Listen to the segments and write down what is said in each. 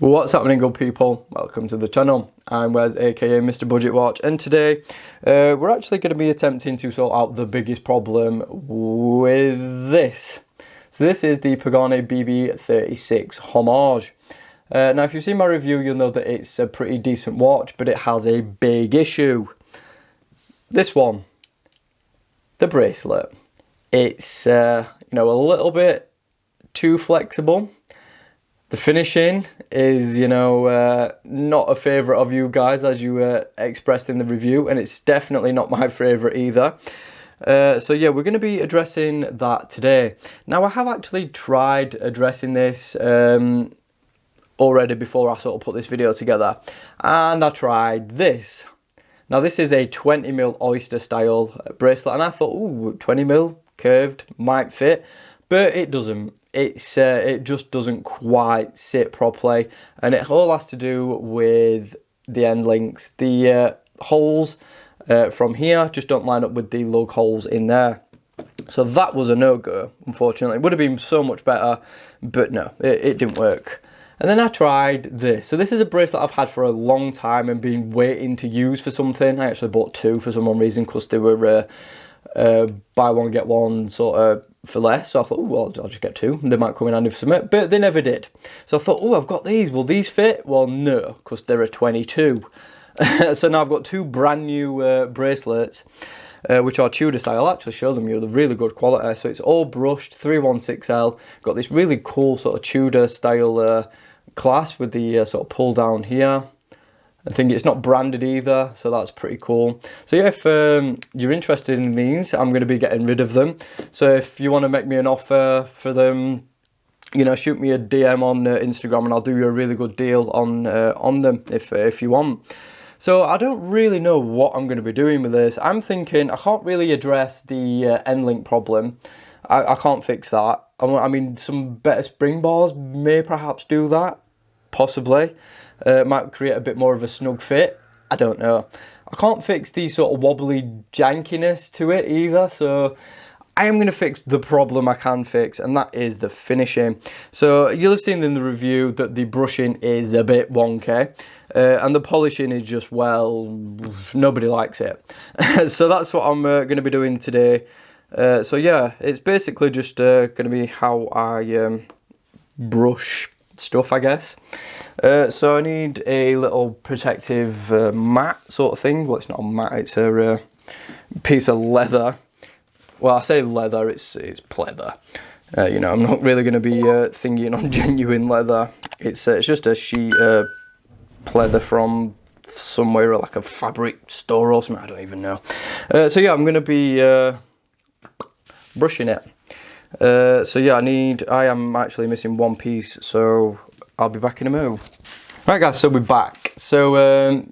What's happening, good people? Welcome to the channel. I'm Wes, aka Mr. Budget Watch, and today we're actually going to be attempting to sort out the biggest problem with this. So this is the Pagani BB36 Homage. Now if you've seen my review, you'll know that it's a pretty decent watch, but it has a big issue. This one, the bracelet. It's a little bit too flexible. The finishing is, not a favourite of you guys, as you expressed in the review, and it's definitely not my favourite either. So yeah, we're going to be addressing that today. Now, I have actually tried addressing this already before I sort of put this video together, and I tried this. Now, this is a 20mm oyster style bracelet, and I thought, ooh, 20mm curved might fit, but it doesn't. It just doesn't quite sit properly, and it all has to do with the end links. The holes from here just don't line up with the lug holes in there. So that was a no-go, unfortunately. It would have been so much better, but no, it didn't work. And then I tried this. So this is a bracelet I've had for a long time and been waiting to use for something. I actually bought two for some reason because they were buy one get one sort of for less. So I thought, oh well, I'll just get two. They might come in handy for something, but they never did. So I thought, oh, I've got these. Will these fit? Well, no, because they're a 22. So now I've got two brand new bracelets, which are Tudor style. I'll actually show them you. They're really good quality. So it's all brushed 316L. Got this really cool sort of Tudor style clasp with the sort of pull down here. I think it's not branded either, so that's pretty cool. So yeah, if you're interested in these, I'm going to be getting rid of them. So if you want to make me an offer for them, shoot me a DM on Instagram, and I'll do you a really good deal on them if you want. So I don't really know what I'm going to be doing with this. I'm thinking I can't really address the end link problem. I can't fix that. I mean, some better spring bars may perhaps do that, possibly. Might create a bit more of a snug fit. I don't know. I can't fix the sort of wobbly jankiness to it either, so I am going to fix the problem I can fix, and that is the finishing. So you'll have seen in the review that the brushing is a bit wonky, and the polishing is just, well, nobody likes it. So that's what I'm going to be doing today. So yeah, it's basically just going to be how I brush stuff, I guess. So I need a little protective mat sort of thing. Well, it's not a mat, it's a piece of leather. Well, I say leather, it's pleather. I'm not really going to be thinking on genuine leather. It's just a sheet pleather from somewhere, like a fabric store or something, I don't even know. So yeah, I'm going to be brushing it. So yeah, I am actually missing one piece, so I'll be back in a mo. Right guys, so we're back. So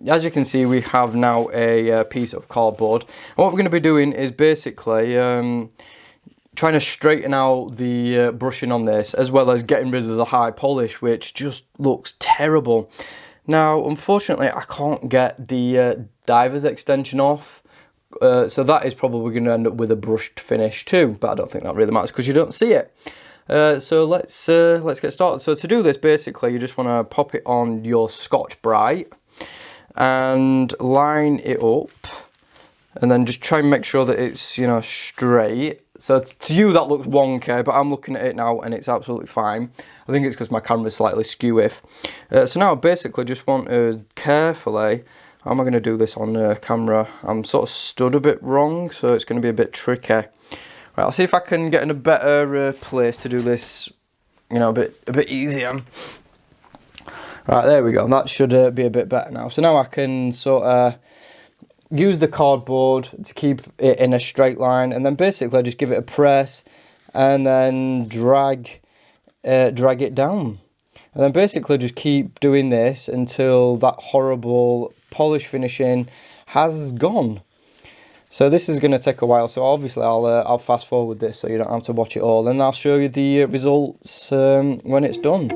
as you can see, we have now a piece of cardboard. And what we're going to be doing is basically trying to straighten out the brushing on this, as well as getting rid of the high polish, which just looks terrible. Now, unfortunately, I can't get the diver's extension off. So that is probably going to end up with a brushed finish too, but I don't think that really matters because you don't see it. So let's get started. So to do this, basically, you just want to pop it on your Scotch-Brite and line it up, and then just try and make sure that it's straight. So to you that looks wonky, but I'm looking at it now and it's absolutely fine. I think it's because my camera's slightly skew-if. So now basically just want to carefully. How am I going to do this on camera? I'm sort of stood a bit wrong, so it's going to be a bit tricky. Right, I'll see if I can get in a better place to do this, a bit easier. Right, there we go. That should be a bit better now. So now I can sort of use the cardboard to keep it in a straight line, and then basically I just give it a press, and then drag it down. And then basically just keep doing this until that horrible polish finishing has gone. So this is going to take a while, so obviously I'll fast forward this so you don't have to watch it all, and I'll show you the results when it's done.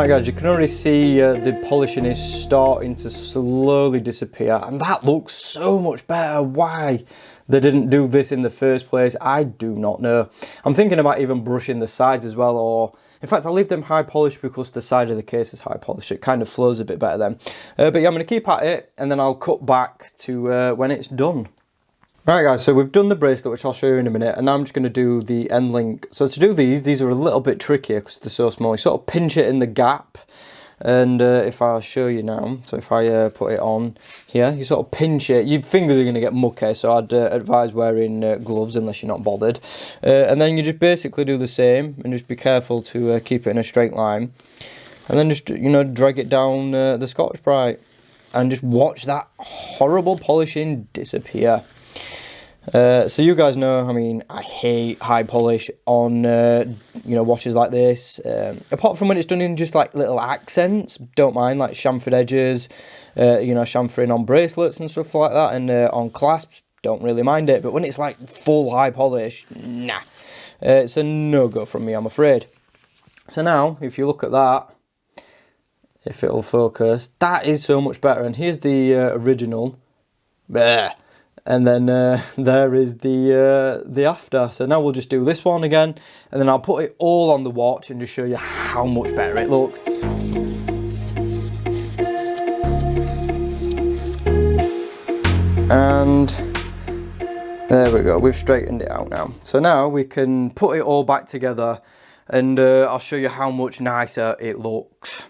Right guys, you can already see the polishing is starting to slowly disappear, and that looks so much better. Why they didn't do this in the first place, I do not know. I'm thinking about even brushing the sides as well, or in fact I'll leave them high polished because the side of the case is high polished. It kind of flows a bit better then. But yeah, I'm going to keep at it and then I'll cut back to when it's done. Right guys, so we've done the bracelet, which I'll show you in a minute, and now I'm just going to do the end link. So to do these are a little bit trickier because they're so small. You sort of pinch it in the gap, and if I show you now, so if I put it on here, you sort of pinch it. Your fingers are going to get mucky, so I'd advise wearing gloves unless you're not bothered. And then you just basically do the same, and just be careful to keep it in a straight line. And then just, you know, drag it down the Scotch-Brite, and just watch that horrible polishing disappear. So you guys know, I mean, I hate high polish on, you know, watches like this. Apart from when it's done in just like little accents, don't mind, like chamfered edges, you know, chamfering on bracelets and stuff like that, and on clasps, don't really mind it. But when it's like full high polish, nah, it's a no-go from me, I'm afraid. So now, if you look at that, if it'll focus, that is so much better. And here's the original. Bleh. And then there is the after. So now we'll just do this one again, and then I'll put it all on the watch and just show you how much better it looks. And there we go, we've straightened it out now. So now we can put it all back together, and I'll show you how much nicer it looks.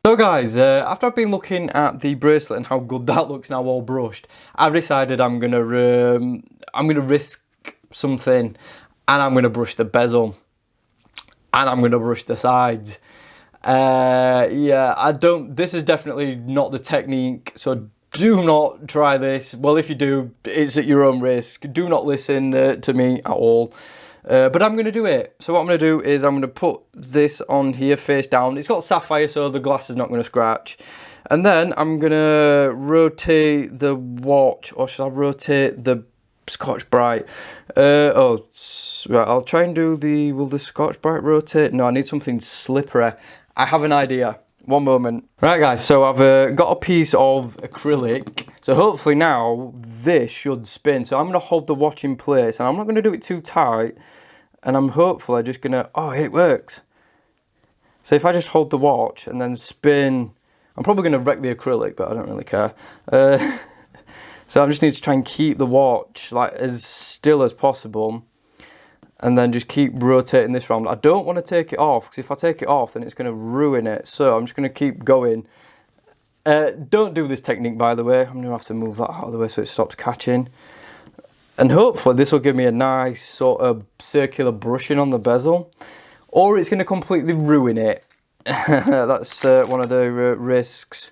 So guys, after I've been looking at the bracelet and how good that looks now all brushed, I've decided I'm gonna risk something, and I'm gonna brush the bezel, and I'm gonna brush the sides. Yeah, this is definitely not the technique, so do not try this. Well, if you do, it's at your own risk. Do not listen to me at all. But I'm going to do it. So what I'm going to do is I'm going to put this on here face down. It's got sapphire, so the glass is not going to scratch. And then I'm going to rotate the watch, or should I rotate the Scotch-Brite? Right, I'll try and do will the Scotch-Brite rotate? No, I need something slippery. I have an idea. One moment. Right guys, so I've got a piece of acrylic. So hopefully now this should spin. So I'm going to hold the watch in place, and I'm not going to do it too tight. And I'm hopefully just going to, oh, it works. So if I just hold the watch and then spin, I'm probably going to wreck the acrylic, but I don't really care. So I just need to try and keep the watch like as still as possible. And then just keep rotating this round. I don't want to take it off, because if I take it off then it's going to ruin it. So I'm just going to keep going. Don't do this technique, by the way. I'm going to have to move that out of the way so it stops catching. And hopefully this will give me a nice sort of circular brushing on the bezel. Or it's going to completely ruin it. That's one of the risks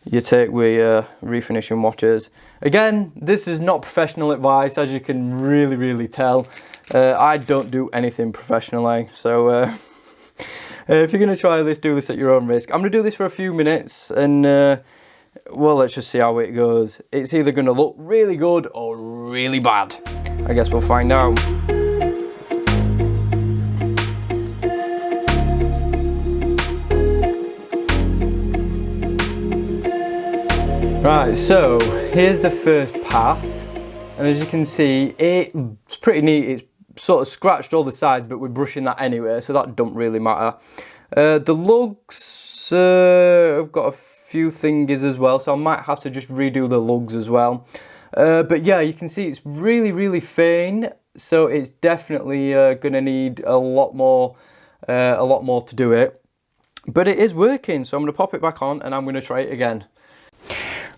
you take with refinishing watches. Again, this is not professional advice, as you can really tell. I don't do anything professionally, so if you're going to try this, do this at your own risk. I'm going to do this for a few minutes, and well, let's just see how it goes. It's either going to look really good or really bad. I guess we'll find out. Right, so here's the first pass, and as you can see, it's pretty neat. It's sort of scratched all the sides, but we're brushing that anyway, so that don't really matter. The lugs, I've got a few thingies as well, so I might have to just redo the lugs as well. But yeah, you can see it's really faint, so it's definitely going to need a lot more to do it. But it is working, so I'm going to pop it back on and I'm going to try it again.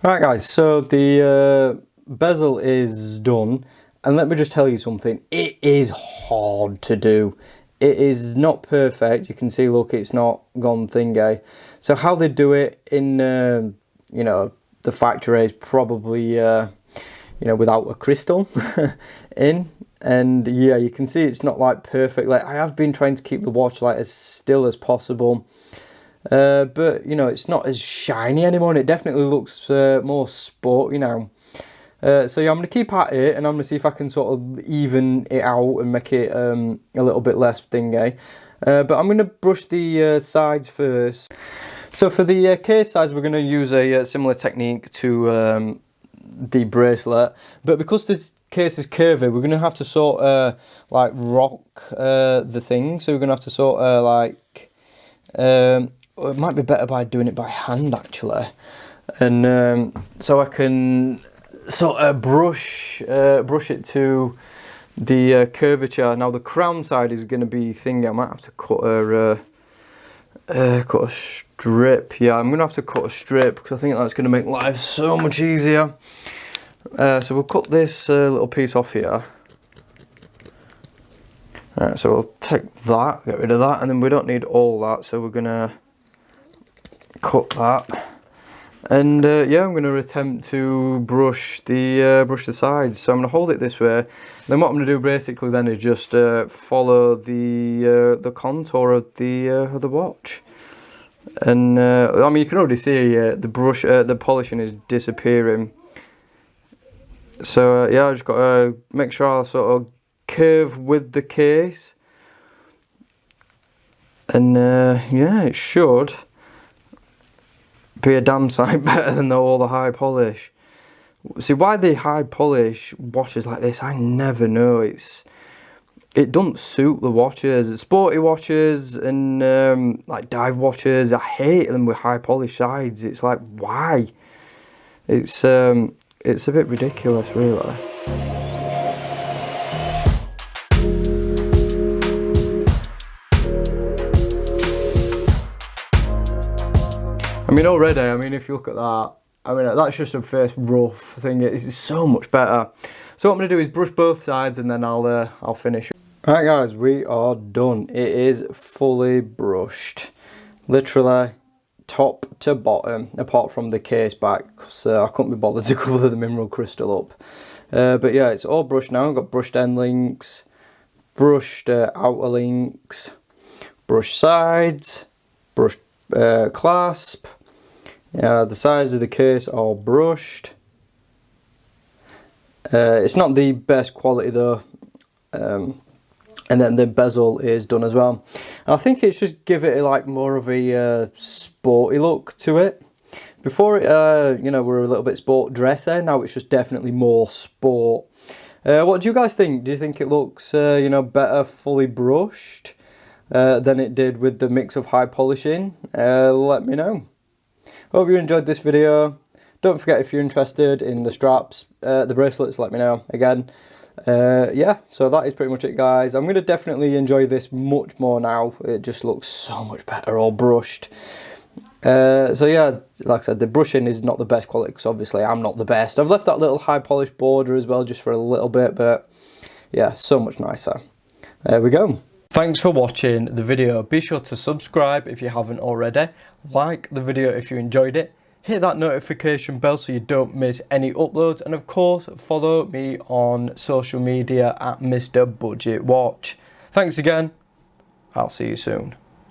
Right guys, so the bezel is done, and let me just tell you something, it is hard to do. It is not perfect. You can see, look, it's not gone thingy. So how they do it in, you know, the factory is probably, you know, without a crystal in. And yeah, you can see it's not like perfect. Like, I have been trying to keep the watch like as still as possible. But, you know, it's not as shiny anymore, and it definitely looks more sporty now. So yeah, I'm going to keep at it, and I'm going to see if I can sort of even it out and make it a little bit less thingy. But I'm going to brush the sides first. So for the case sides, we're going to use a similar technique to the bracelet, but because this case is curvy, we're going to have to sort of like rock the thing. So we're going to have to sort of like, it might be better by doing it by hand actually. And so I can sort of brush it to the curvature. Now the crown side is going to be thingy. I might have to cut a strip. Yeah, I'm going to have to cut a strip because I think that's going to make life so much easier. So we'll cut this little piece off here. Alright, so we'll take that, get rid of that, and then we don't need all that, so we're going to cut that. And yeah, I'm going to attempt to brush the sides. So I'm going to hold it this way. Then what I'm going to do basically then is just follow the contour of the watch. And I mean, you can already see the polishing is disappearing. So yeah, I just got to make sure I sort of curve with the case. And yeah, it should be a damn sight better than all the high polish. See, why the high polish watches like this, I never know. It doesn't suit the watches. Sporty watches and like dive watches, I hate them with high polish sides. It's like, why? It's a bit ridiculous, really. I mean, already, I mean, if you look at that, I mean, that's just a first rough thing. It's so much better. So what I'm going to do is brush both sides and then I'll finish. Alright guys, we are done. It is fully brushed. Literally top to bottom, apart from the case back, because I couldn't be bothered to cover the mineral crystal up. But yeah, it's all brushed now. I've got brushed end links, brushed outer links, brushed sides, brushed clasp. The sides of the case are brushed. It's not the best quality though. And then the bezel is done as well. And I think it's just give it like more of a sporty look to it. Before it, you know, we're a little bit sport dressy. Now it's just definitely more sport. What do you guys think? Do you think it looks, you know, better fully brushed than it did with the mix of high polishing? Let me know. Hope you enjoyed this video. Don't forget, if you're interested in the straps, the bracelets, let me know again. Yeah, so that is pretty much it, guys. I'm going to definitely enjoy this much more now. It just looks so much better all brushed. So yeah, like I said, the brushing is not the best quality because obviously I'm not the best. I've left that little high polish border as well just for a little bit, but yeah, so much nicer. There we go. Thanks for watching the video. Be sure to subscribe if you haven't already. Like the video if you enjoyed it. Hit that notification bell so you don't miss any uploads. And of course, follow me on social media at Mr. Budget Watch. Thanks again. I'll see you soon.